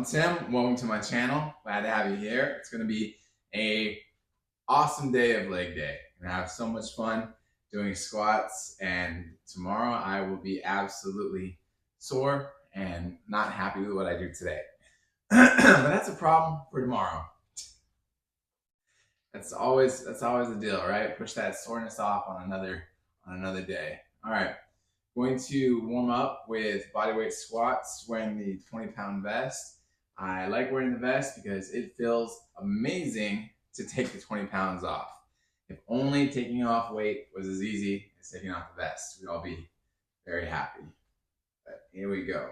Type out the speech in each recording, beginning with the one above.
Tim. Welcome to my channel. Glad to have you here. It's going to be a awesome day of leg day. I'm going to have so much fun doing squats, and tomorrow I will be absolutely sore and not happy with what I do today. But that's a problem for tomorrow. That's always the deal, right? Push that soreness off on another day. All right. Going to warm up with bodyweight squats wearing the 20-pound vest. I like wearing the vest because it feels amazing to take the 20 pounds off. If only taking off weight was as easy as taking off the vest, we'd all be very happy. But here we go.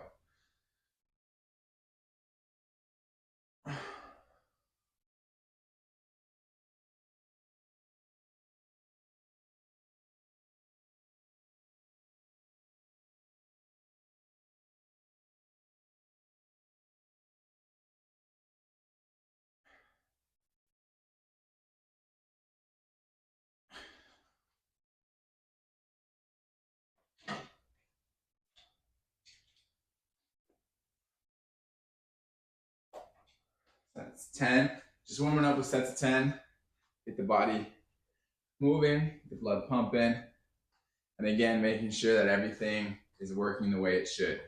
That's 10. Just warming up with sets of 10. Get the body moving, the blood pumping, and again, making sure that everything is working the way it should.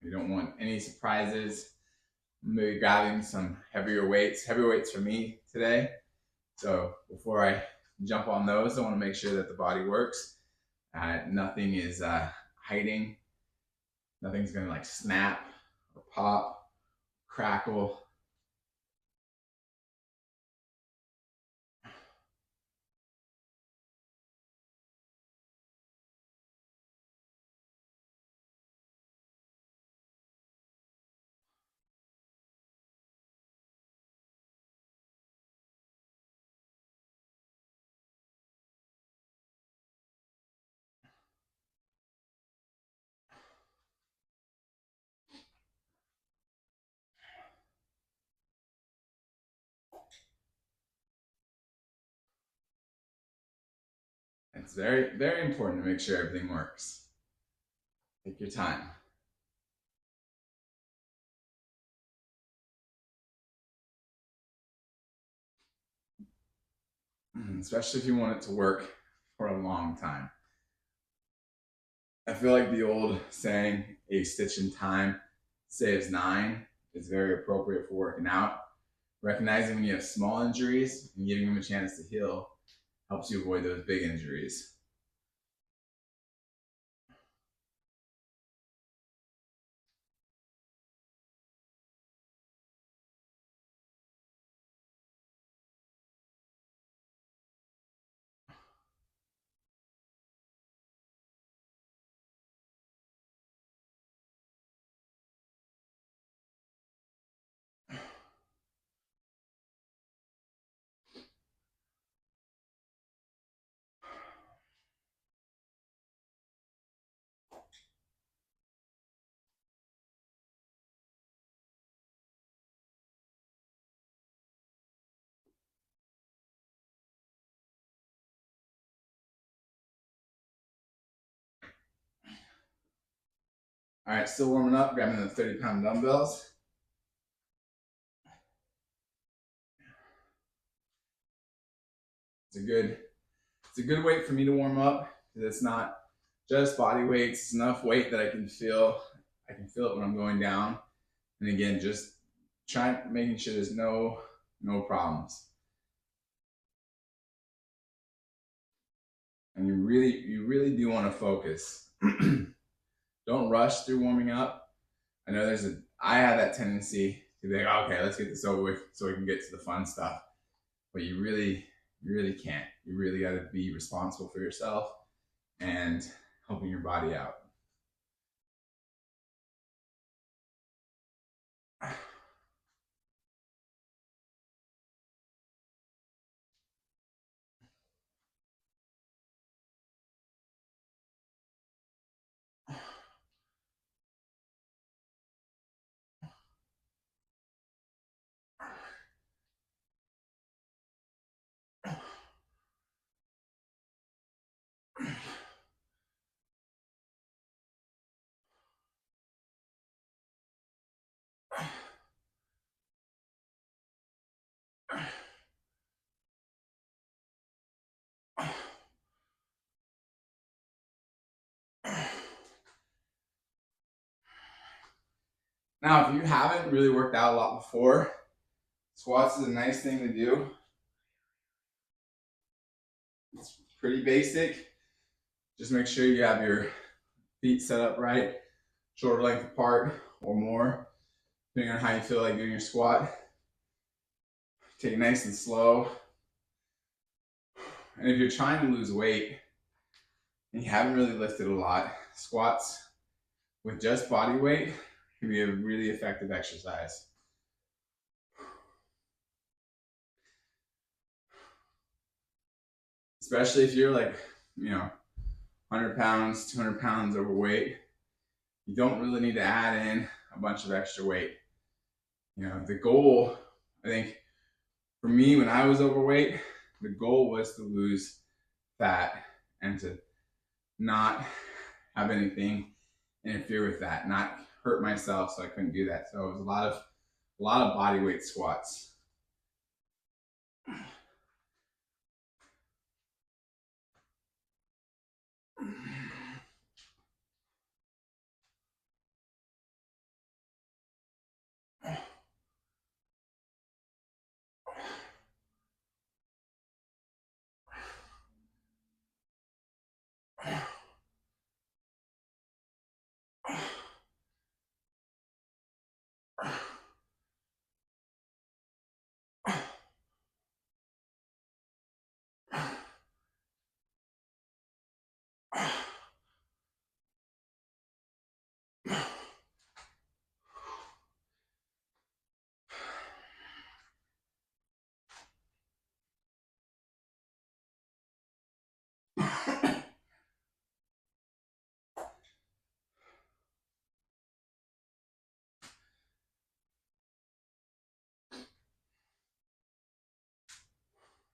You don't want any surprises. I'm going to be grabbing some heavier weights for me today. So before I jump on those, I want to make sure that the body works. Nothing is hiding. Nothing's going to like snap or pop, crackle. It's very, very important to make sure everything works. Take your time. Especially if you want it to work for a long time. I feel like the old saying, a stitch in time saves 9, is very appropriate for working out. Recognizing when you have small injuries and giving them a chance to heal helps you avoid those big injuries. All right, still warming up, grabbing the 30-pound dumbbells. It's a good weight for me to warm up because it's not just body weight. It's enough weight that I can feel it when I'm going down. And again, just making sure there's no problems. And you really do want to focus. Don't rush through warming up. I know I have that tendency to be like, okay, let's get this over with so we can get to the fun stuff. But you really can't. You really got to be responsible for yourself and helping your body out. Now, if you haven't really worked out a lot before, squats is a nice thing to do. It's pretty basic. Just make sure you have your feet set up right, shoulder length apart or more, depending on how you feel like doing your squat. Take it nice and slow. And if you're trying to lose weight and you haven't really lifted a lot, squats with just body weight can be a really effective exercise. Especially if you're like, 100 pounds, 200 pounds overweight, you don't really need to add in a bunch of extra weight. The goal, I think, for me when I was overweight, the goal was to lose fat and to not have anything interfere with that, not hurt myself, so I couldn't do that. So it was a lot of body weight squats.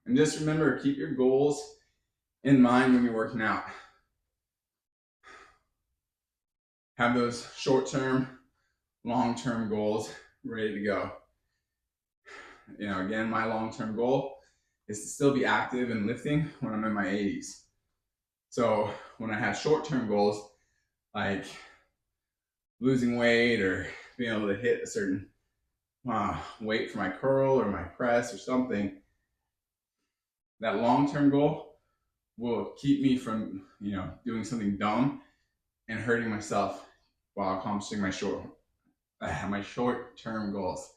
And just remember, keep your goals in mind when you're working out. Have those short-term, long-term goals ready to go. Again, my long-term goal is to still be active and lifting when I'm in my 80s. So when I have short-term goals, like losing weight or being able to hit a certain weight for my curl or my press or something, that long-term goal will keep me from, doing something dumb and hurting myself while accomplishing my short-term goals.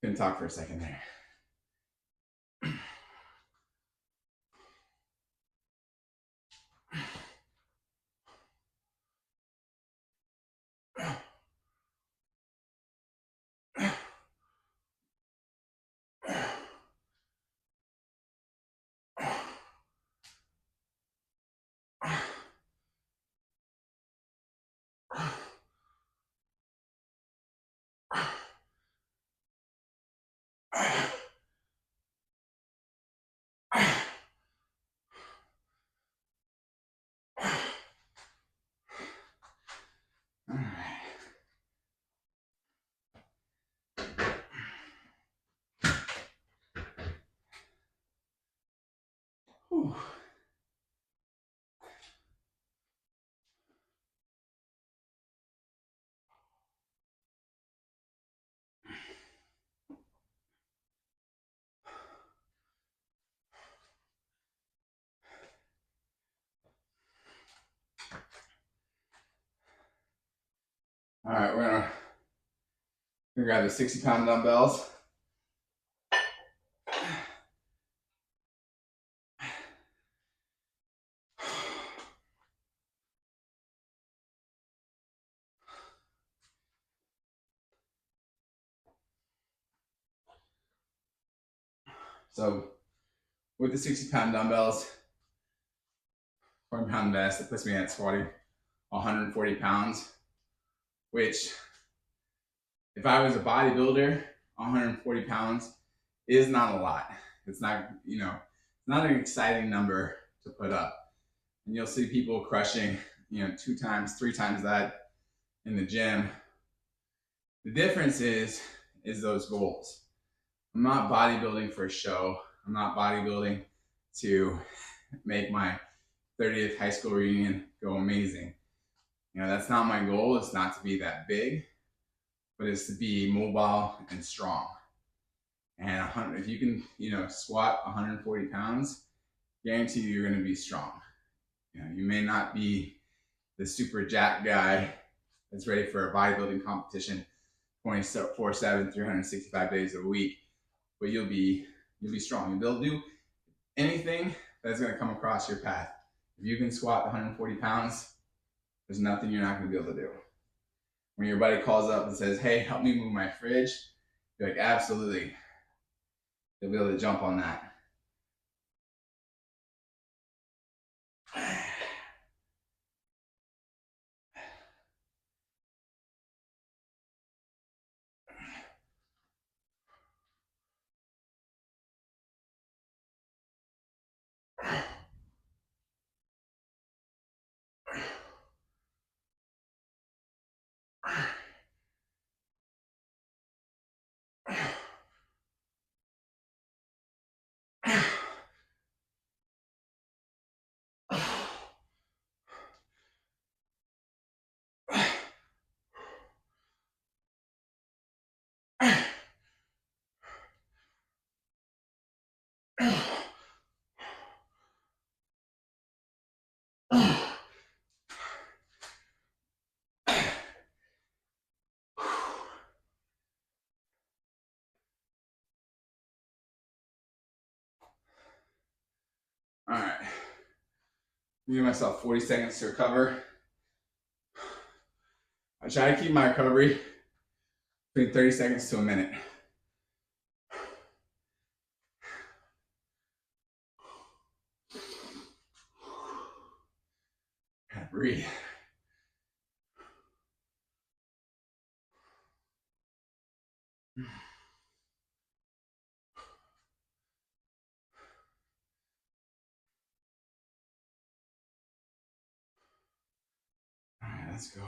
Couldn't talk for a second there. All right. Whew. All right, we're gonna grab the 60-pound dumbbells. So with the 60-pound dumbbells, 40-pound vest, it puts me at squatting 140 pounds, which if I was a bodybuilder, 140 pounds is not a lot. It's not, not an exciting number to put up. And you'll see people crushing, 2 times, 3 times that in the gym. The difference is those goals. I'm not bodybuilding for a show. I'm not bodybuilding to make my 30th high school reunion go amazing. That's not my goal. It's not to be that big. but it's to be mobile and strong. And if you can, squat 140 pounds, guarantee you're going to be strong. You may not be the super jack guy that's ready for a bodybuilding competition 24/7, 365 days a week, but you'll be strong. You'll be able to do anything that's going to come across your path. If you can squat 140 pounds, there's nothing you're not going to be able to do. When your buddy calls up and says, "Hey, help me move my fridge," you're like, "Absolutely." You'll be able to jump on that. All right. Give myself 40 seconds to recover. I try to keep my recovery between 30 seconds to a minute. Breathe. All right, let's go.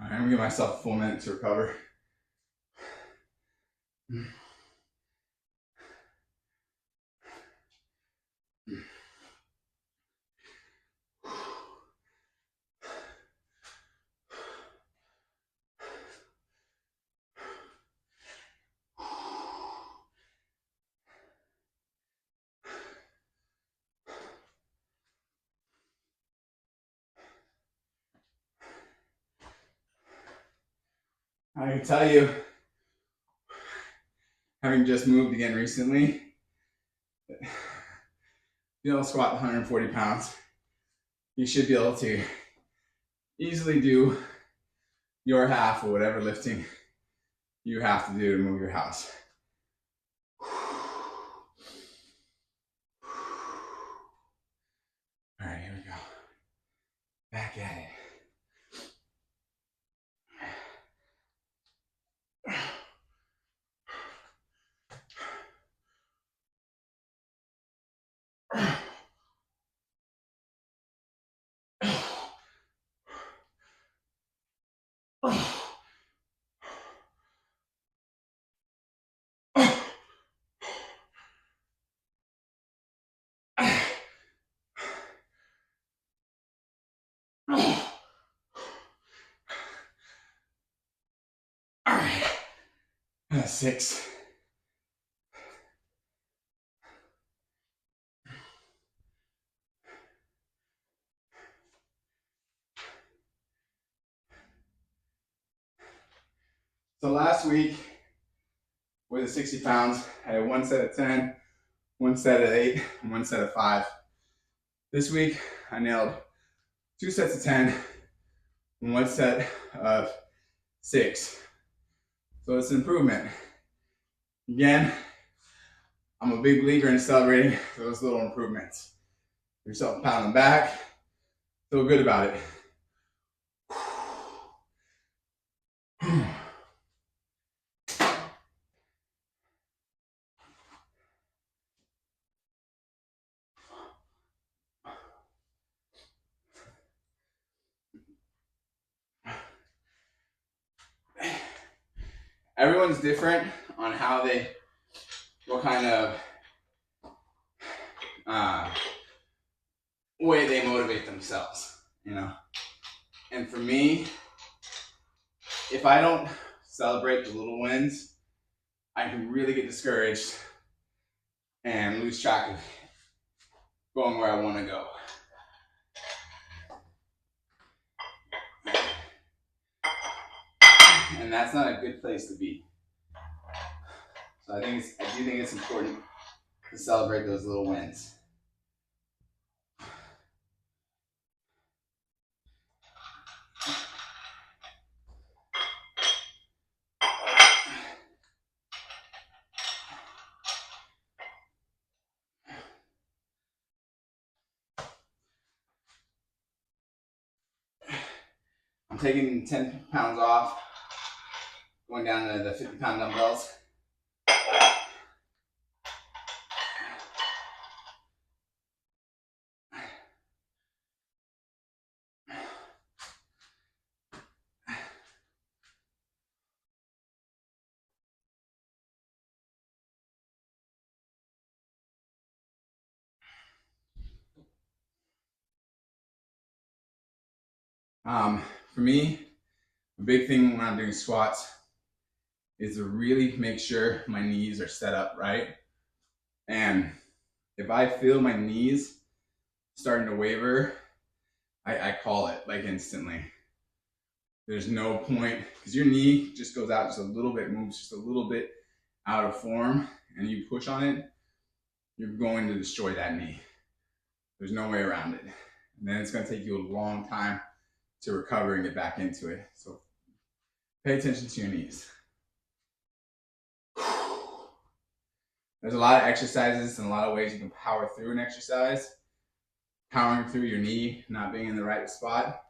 All right, I'm gonna give myself a full minute to recover. I can tell you, having just moved again recently, you don't squat 140 pounds. You should be able to easily do your half or whatever lifting you have to do to move your house. All right, here we go. Back at it. All right, 6. So last week with the 60 pounds, I had one set of 10, one set of 8, and one set of 5. This week, I nailed 2 sets of 10 and 1 set of 6. So it's an improvement. Again, I'm a big believer in celebrating those little improvements. Give yourself a pat on the back. Feel good about it. Everyone's different on how what kind of way they motivate themselves, you know. And for me, if I don't celebrate the little wins, I can really get discouraged and lose track of going where I want to go. And that's not a good place to be. So I do think it's important to celebrate those little wins. I'm taking 10 pounds off, going down to the 50-pound dumbbells. For me, a big thing when I'm doing squats is to really make sure my knees are set up right. And if I feel my knees starting to waver, I call it like instantly. There's no point, because your knee just goes out just a little bit, moves just a little bit out of form, and you push on it, you're going to destroy that knee. There's no way around it. And then it's going to take you a long time to recover and get back into it. So pay attention to your knees. There's a lot of exercises and a lot of ways you can power through an exercise. Powering through your knee not being in the right spot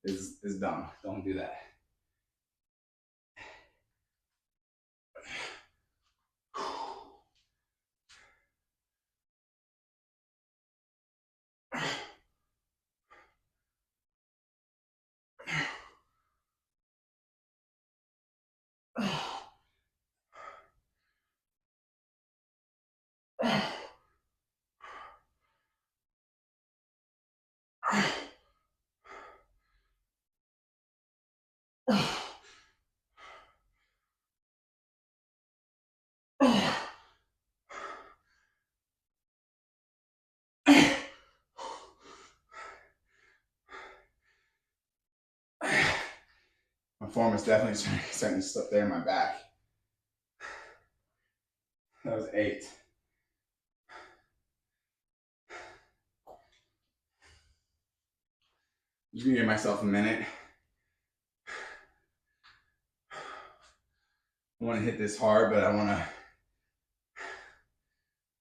is dumb. Don't do that. My form is definitely starting to slip there in my back. That was 8. I'm just gonna give myself a minute. I want to hit this hard, but I want to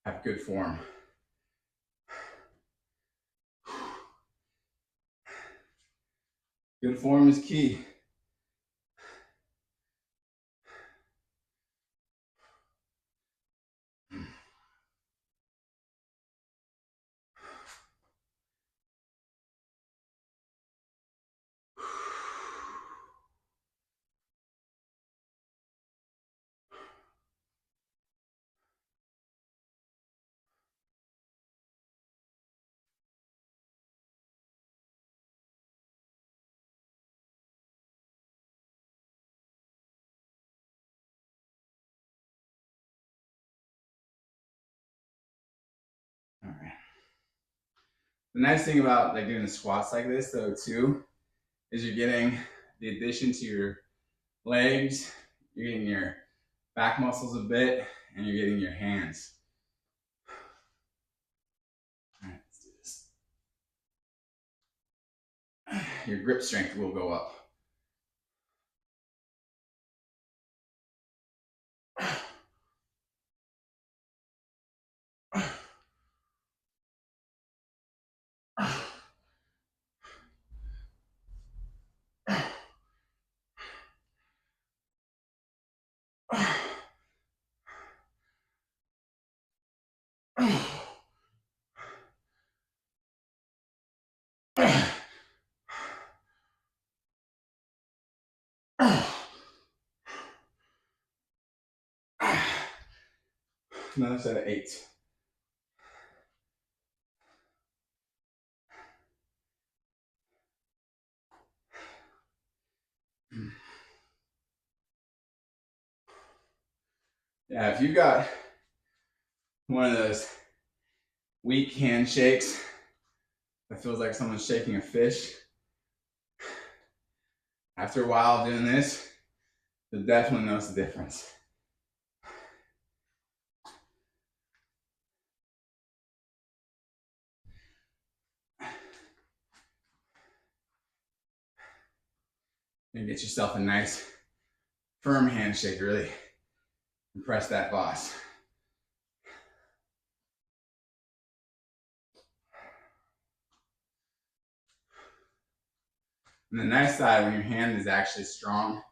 have good form. Good form is key. All right. The nice thing about like doing the squats like this though too, is you're getting the addition to your legs, you're getting your back muscles a bit, and you're getting your hands. All right, let's do this. your grip strength will go up. Another set of 8. Yeah, if you got one of those weak handshakes that feels like someone's shaking a fish, after a while doing this, you'll definitely notice the difference. And get yourself a nice, firm handshake, really impress that boss. And the nice side, when your hand is actually strong,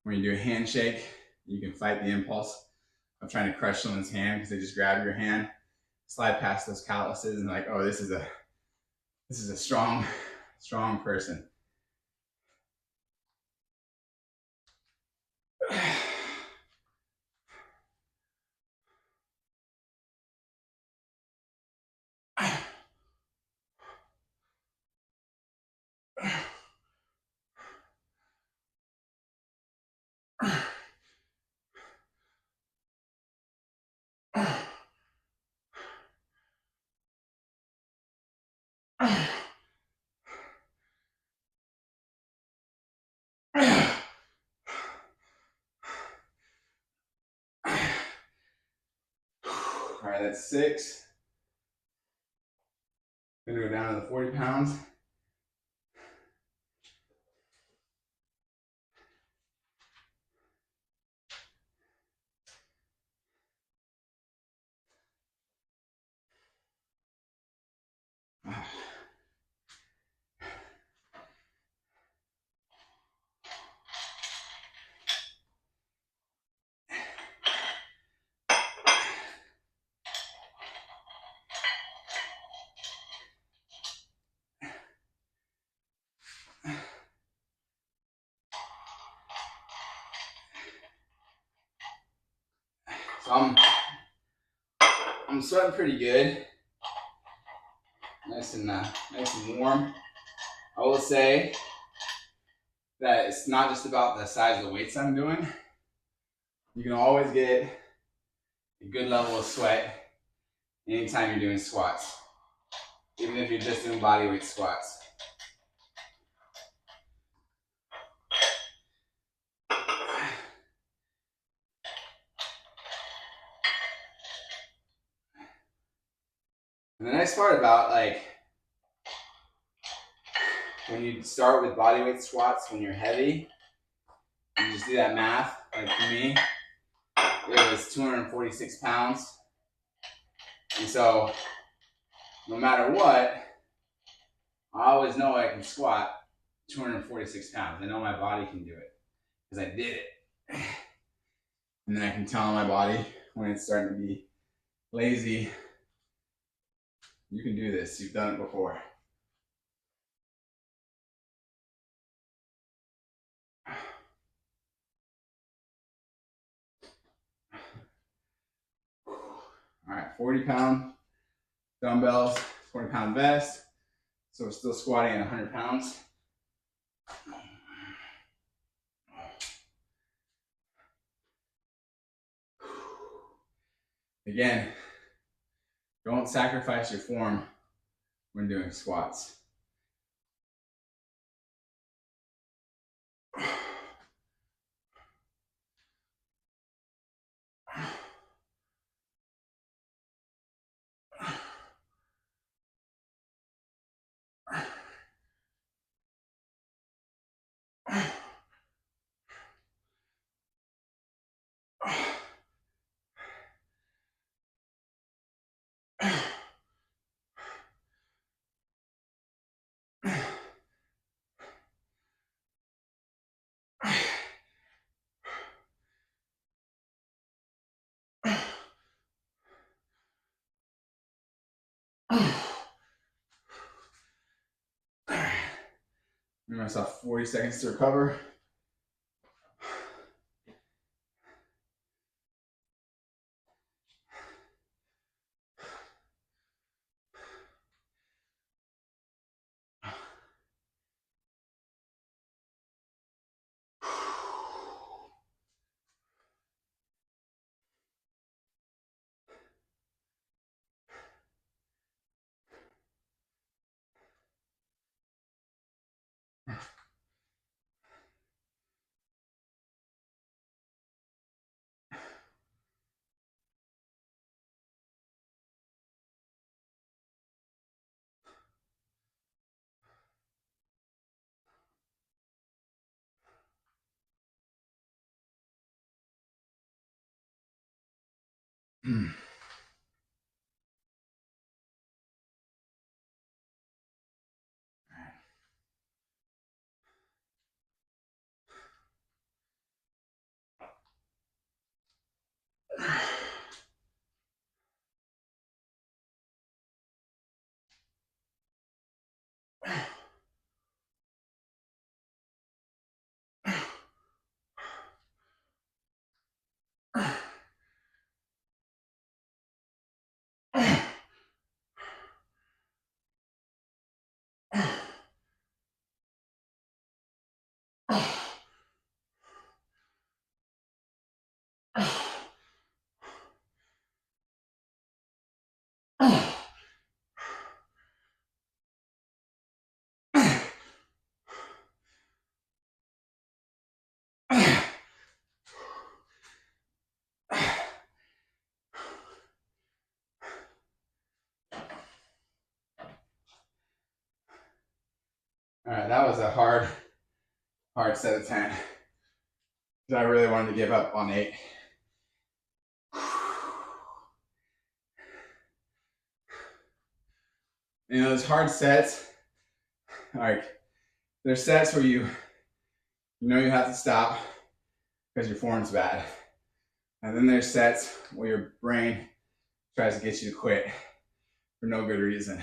when you do a handshake, you can fight the impulse of trying to crush someone's hand because they just grab your hand, slide past those calluses, and like, oh, this is a strong person. All right, that's 6. Gonna go down to the 40 pounds. So I'm sweating pretty good, nice and warm. I will say that it's not just about the size of the weights I'm doing. You can always get a good level of sweat anytime you're doing squats, even if you're just doing bodyweight squats. And the nice part about when you start with bodyweight squats, when you're heavy, you just do that math. Like for me, it was 246 pounds. And so no matter what, I always know I can squat 246 pounds. I know my body can do it because I did it. And then I can tell my body when it's starting to be lazy, you can do this. You've done it before. All right, 40-pound dumbbells, 40-pound vest. So we're still squatting at 100 pounds. Again, don't sacrifice your form when doing squats. Give myself 40 seconds to recover. All right, that was a hard set of 10. I really wanted to give up on 8. You know, those hard sets, like, there's sets where you know you have to stop because your form's bad. And then there's sets where your brain tries to get you to quit for no good reason.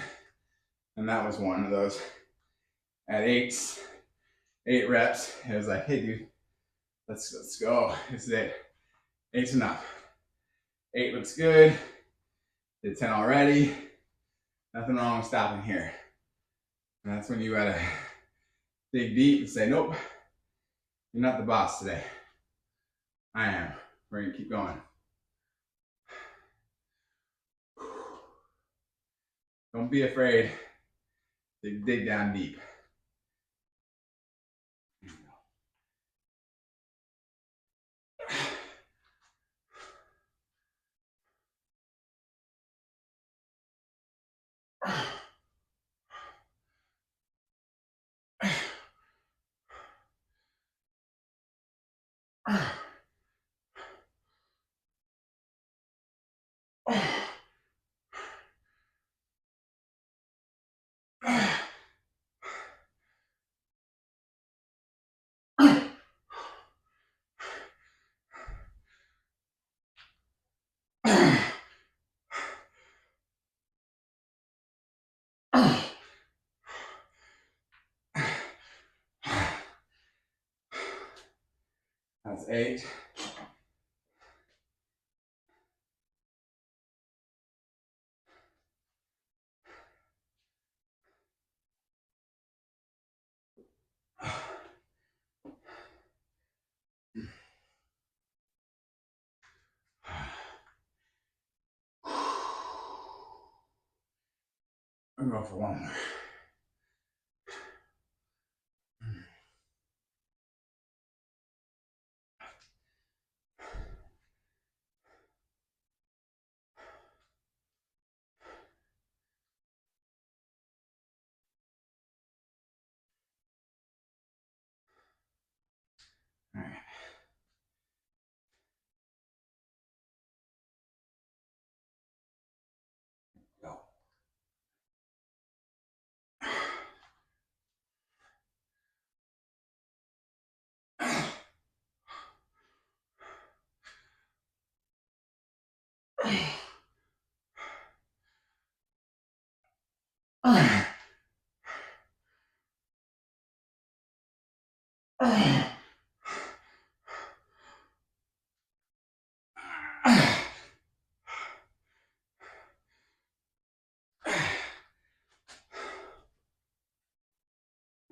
And that was one of those. At 8 reps, it was like, hey dude, let's go. This is it. 8's enough. 8 looks good. Did 10 already. Nothing wrong with stopping here. And that's when you gotta dig deep and say, nope, you're not the boss today. I am. We're gonna keep going. Don't be afraid to dig down deep. That's 8. I'm going for one more. All right.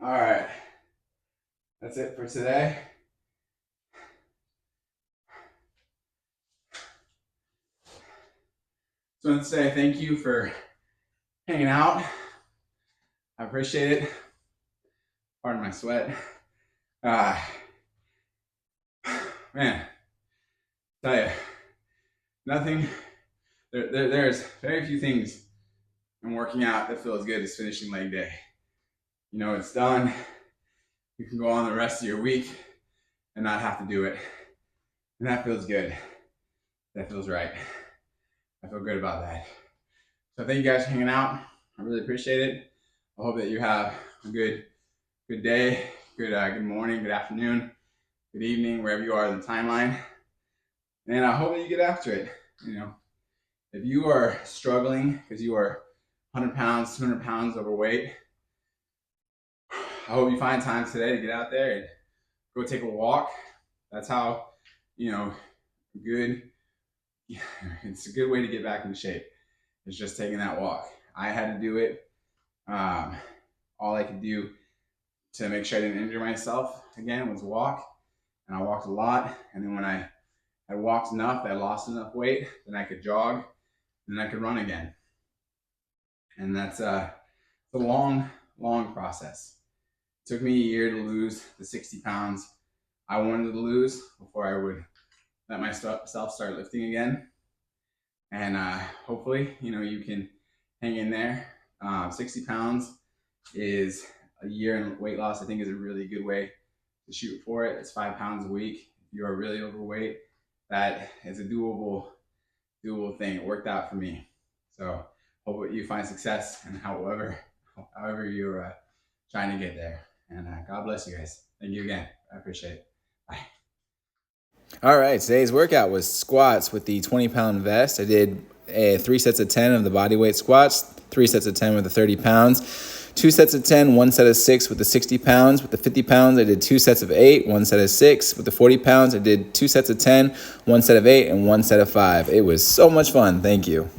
All right, that's it for today. So I want to say thank you for hanging out. I appreciate it. Pardon my sweat. Man, tell you, nothing. There's very few things in working out that feel as good as finishing leg day. You know it's done. You can go on the rest of your week and not have to do it, and that feels good. That feels right. I feel good about that. So thank you guys for hanging out. I really appreciate it. I hope that you have a good day, good morning, good afternoon, good evening, wherever you are in the timeline. And I hope that you get after it. You know, if you are struggling because you are 100 pounds, 200 pounds overweight, I hope you find time today to get out there and go take a walk. That's how, it's a good way to get back into shape. It's just taking that walk. I had to do it. All I could do to make sure I didn't injure myself again was walk. And I walked a lot. And then when I walked enough, I lost enough weight, then I could jog, and then I could run again. And that's a long process. It took me a year to lose the 60 pounds I wanted to lose before I would let myself start lifting again. And hopefully, you can hang in there. 60 pounds is a year in weight loss. I think is a really good way to shoot for it. It's 5 pounds a week. If you are really overweight, that is a doable thing. It worked out for me. So hope you find success in however you're trying to get there. And God bless you guys. Thank you again. I appreciate it. Bye. All right, today's workout was squats with the 20-pound vest. I did 3 sets of 10 of the bodyweight squats, 3 sets of 10 with the 30 pounds, 2 sets of 10, 1 set of 6 with the 60 pounds. With the 50 pounds, I did 2 sets of 8, 1 set of 6. With the 40 pounds, I did 2 sets of 10, 1 set of 8, and 1 set of 5. It was so much fun. Thank you.